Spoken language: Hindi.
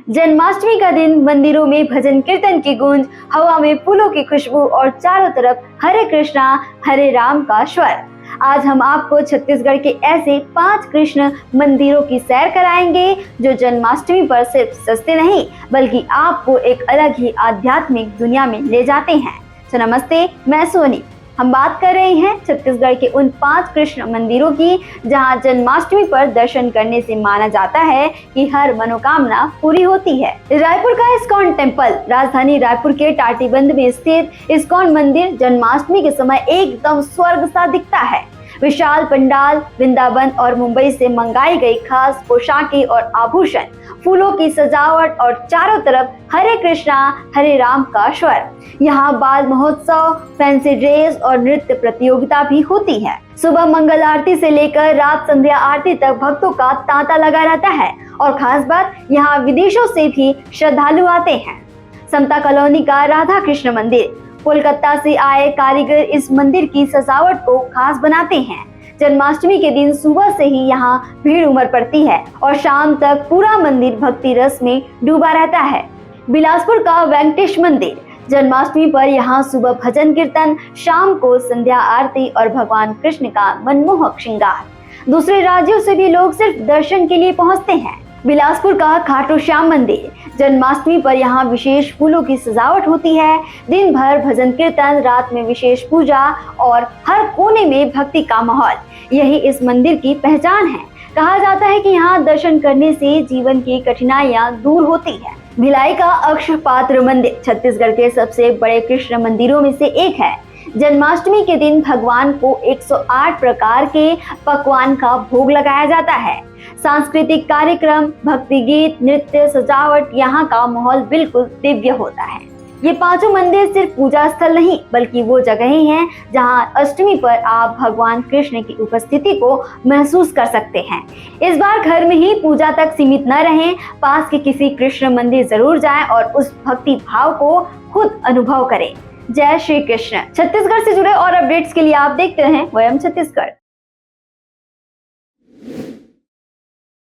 जन्माष्टमी का दिन मंदिरों में भजन कीर्तन की गूंज, हवा में फूलों की खुशबू और चारों तरफ हरे कृष्णा हरे राम का स्वर। आज हम आपको छत्तीसगढ़ के ऐसे 5 कृष्ण मंदिरों की सैर कराएंगे जो जन्माष्टमी पर सिर्फ सस्ते नहीं बल्कि आपको एक अलग ही आध्यात्मिक दुनिया में ले जाते हैं। तो नमस्ते, मैं सोनी। हम बात कर रहे हैं छत्तीसगढ़ के उन 5 कृष्ण मंदिरों की जहां जन्माष्टमी पर दर्शन करने से माना जाता है कि हर मनोकामना पूरी होती है। रायपुर का इस्कॉन टेम्पल, राजधानी रायपुर के टाटीबंध में स्थित इस्कॉन मंदिर जन्माष्टमी के समय एकदम स्वर्ग सा दिखता है। विशाल पंडाल, वृंदावन और मुंबई से मंगाई गई खास पोशाकें और आभूषण, फूलों की सजावट और चारों तरफ हरे कृष्णा हरे राम का स्वर। यहाँ बाल महोत्सव, फैंसी ड्रेस और नृत्य प्रतियोगिता भी होती है। सुबह मंगल आरती से लेकर रात संध्या आरती तक भक्तों का तांता लगा रहता है और खास बात, यहाँ विदेशों से भी श्रद्धालु आते हैं। समता कॉलोनी का राधा कृष्ण मंदिर, कोलकाता से आए कारीगर इस मंदिर की सजावट को खास बनाते हैं। जन्माष्टमी के दिन सुबह से ही यहाँ भीड़ उमड़ पड़ती है और शाम तक पूरा मंदिर भक्ति रस में डूबा रहता है। बिलासपुर का वेंकटेश मंदिर, जन्माष्टमी पर यहाँ सुबह भजन कीर्तन, शाम को संध्या आरती और भगवान कृष्ण का मनमोहक श्रृंगार। दूसरे राज्यों से भी लोग सिर्फ दर्शन के लिए पहुँचते हैं। बिलासपुर का खाटू श्याम मंदिर, जन्माष्टमी पर यहाँ विशेष फूलों की सजावट होती है। दिन भर भजन कीर्तन, रात में विशेष पूजा और हर कोने में भक्ति का माहौल, यही इस मंदिर की पहचान है। कहा जाता है कि यहाँ दर्शन करने से जीवन की कठिनाइयाँ दूर होती है। भिलाई का अक्षपात्र मंदिर छत्तीसगढ़ के सबसे बड़े कृष्ण मंदिरों में से एक है। जन्माष्टमी के दिन भगवान को 108 प्रकार के पकवान का भोग लगाया जाता है। सांस्कृतिक कार्यक्रम, भक्ति गीत, नृत्य, सजावट, यहाँ का माहौल बिल्कुल दिव्य होता है। ये 5 मंदिर सिर्फ पूजा स्थल नहीं बल्कि वो जगहें हैं जहाँ अष्टमी पर आप भगवान कृष्ण की उपस्थिति को महसूस कर सकते हैं। इस बार घर में ही पूजा तक सीमित न रहें, पास के किसी कृष्ण मंदिर जरूर जाएं और उस भक्ति भाव को खुद अनुभव करें। जय श्री कृष्ण। छत्तीसगढ़ से जुड़े और अपडेट्स के लिए आप देखते रहें वयम छत्तीसगढ़।